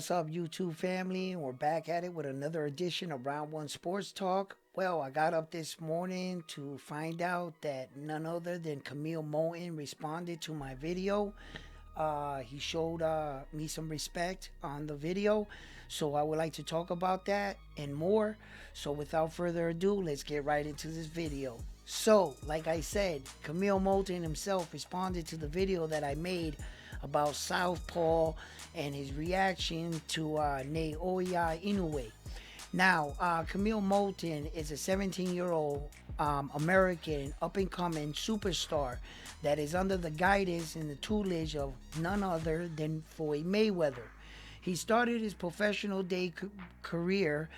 What's up, YouTube family? We're back at it with another edition of Round One Sports Talk. Well, I got up this morning to find out that none other than Curmel Molton responded to my video. He showed me some respect on the video, so I would like to talk about that and more. So without further ado, let's get right into this video. So, like I said, Curmel Molton himself responded to the video that I made about Southpaw and his reaction to Naoya Inoue. Now, Curmel Molton is a 17-year-old American up-and-coming superstar that is under the guidance and the tutelage of none other than Floyd Mayweather. He started his professional career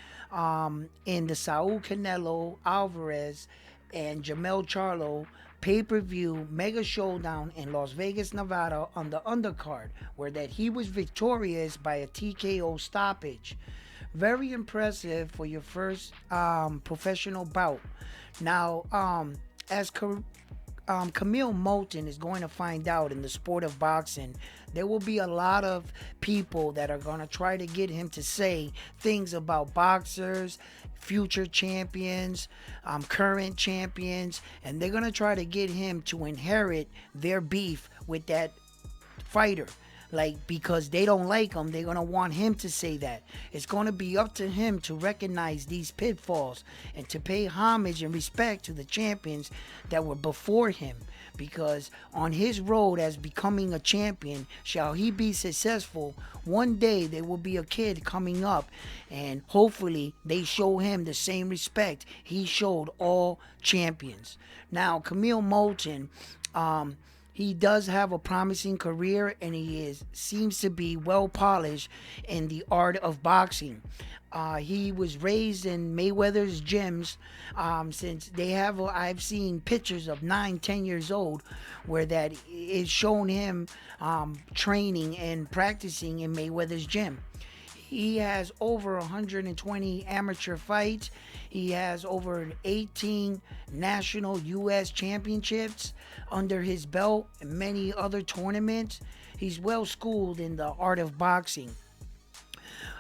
in the Saul Canelo Alvarez and Jermell Charlo pay-per-view mega showdown in Las Vegas, Nevada on the undercard, where that he was victorious by a TKO stoppage. Very impressive for your first professional bout. Now, as Curmel Molton is going to find out in the sport of boxing, there will be a lot of people that are going to try to get him to say things about boxers, future champions, current champions, and they're going to try to get him to inherit their beef with that fighter. Like, because they don't like him, they're going to want him to say that. It's going to be up to him to recognize these pitfalls and to pay homage and respect to the champions that were before him. Because on his road as becoming a champion, shall he be successful, one day there will be a kid coming up and hopefully they show him the same respect he showed all champions. Now, Curmel Molton, he does have a promising career, and he seems to be well polished in the art of boxing. He was raised in Mayweather's gyms since they have. I've seen pictures of 9, 10 years old, where that is shown him training and practicing in Mayweather's gym. He has over 120 amateur fights. He has over 18 national U.S. championships under his belt and many other tournaments. He's well schooled in the art of boxing.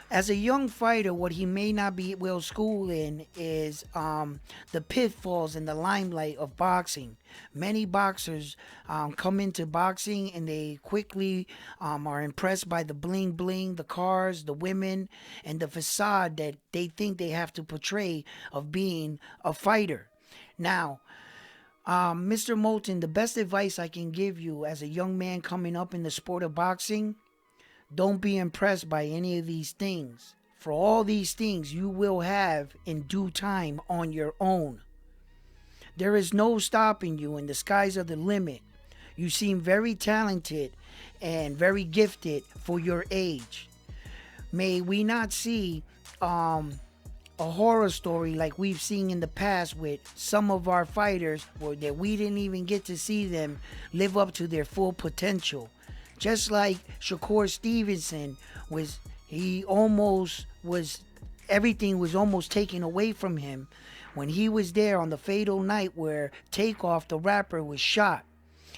As a young fighter, what he may not be well schooled in is the pitfalls and the limelight of boxing. Many boxers come into boxing and they quickly are impressed by the bling bling, the cars, the women, and the facade that they think they have to portray of being a fighter. Now, Mr. Molton, the best advice I can give you as a young man coming up in the sport of boxing: don't be impressed by any of these things. For all these things you will have in due time on your own. There is no stopping you, and the skies are the limit. You seem very talented and very gifted for your age. May we not see a horror story like we've seen in the past with some of our fighters, where that we didn't even get to see them live up to their full potential. Just like Shakur Stevenson everything was almost taken away from him when he was there on the fatal night where Takeoff, the rapper, was shot.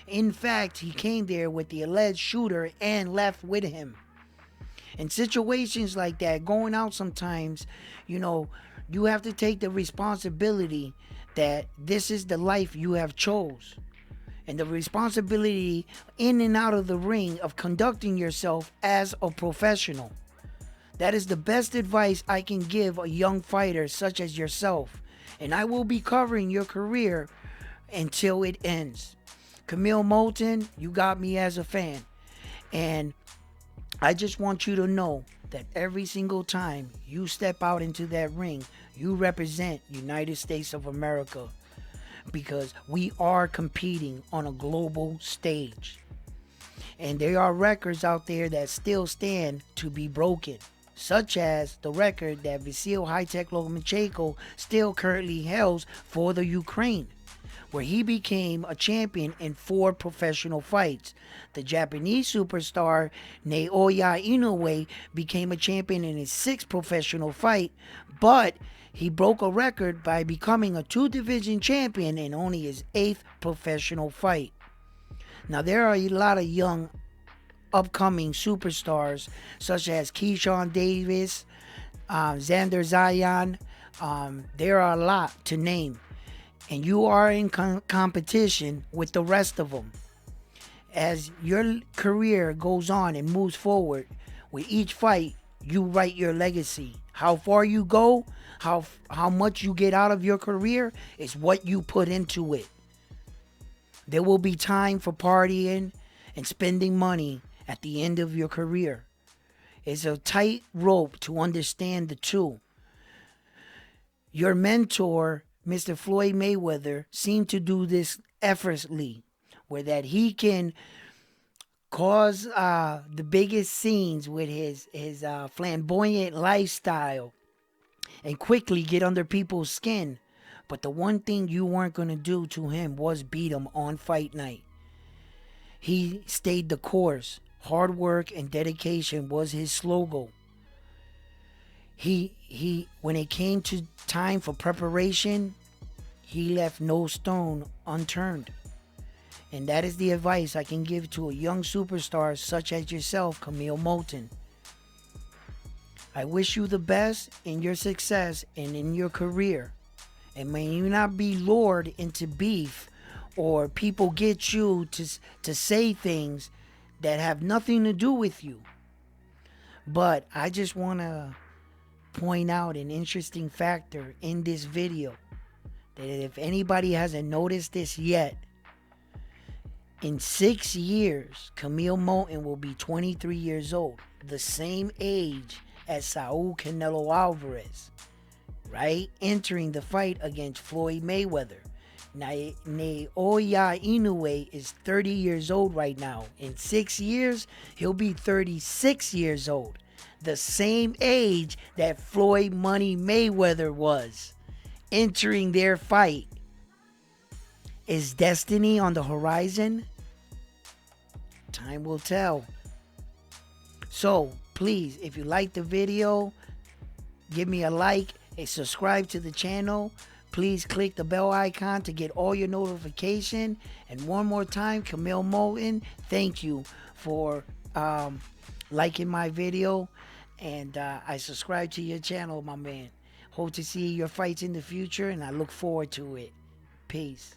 In fact, he came there with the alleged shooter and left with him. In situations like that, going out sometimes, you have to take the responsibility that this is the life you have chose. And the responsibility in and out of the ring of conducting yourself as a professional. That is the best advice I can give a young fighter such as yourself. And I will be covering your career until it ends. Curmel Molton, you got me as a fan. And I just want you to know that every single time you step out into that ring, you represent United States of America. Because we are competing on a global stage. And there are records out there that still stand to be broken, such as the record that Vasil High-Tech Lomachenko still currently holds for the Ukraine, where he became a champion in 4 professional fights. The Japanese superstar Naoya Inoue became a champion in his 6th professional fight, but he broke a record by becoming a 2-division champion in only his 8th professional fight. Now, there are a lot of young upcoming superstars such as Keyshawn Davis, Xander Zion. There are a lot to name, and you are in competition with the rest of them. As your career goes on and moves forward, with each fight, you write your legacy. How far you go, how much you get out of your career is what you put into it. There will be time for partying and spending money at the end of your career. It's a tight rope to understand the two. Your mentor, Mr. Floyd Mayweather, seemed to do this effortlessly, where that he can cause the biggest scenes with his flamboyant lifestyle and quickly get under people's skin. But the one thing you weren't going to do to him was beat him on fight night. He stayed the course. Hard work and dedication was his slogan. He when it came to time for preparation, he left no stone unturned. And that is the advice I can give to a young superstar such as yourself, Curmel Molton. I wish you the best in your success and in your career. And may you not be lured into beef or people get you to say things that have nothing to do with you. But I just want to point out an interesting factor in this video, that if anybody hasn't noticed this yet, in 6 years, Curmel Molton will be 23 years old, the same age as Saul Canelo Alvarez, right? Entering the fight against Floyd Mayweather. Naoya Inoue is 30 years old right now. In 6 years, he'll be 36 years old. The same age that Floyd Money Mayweather was entering their fight. Is destiny on the horizon? Time will tell. So, please, if you like the video, give me a like and subscribe to the channel. Please click the bell icon to get all your notification. And one more time, Curmel Molton, thank you for liking my video. And I subscribe to your channel, my man. Hope to see your fights in the future, and I look forward to it. Peace.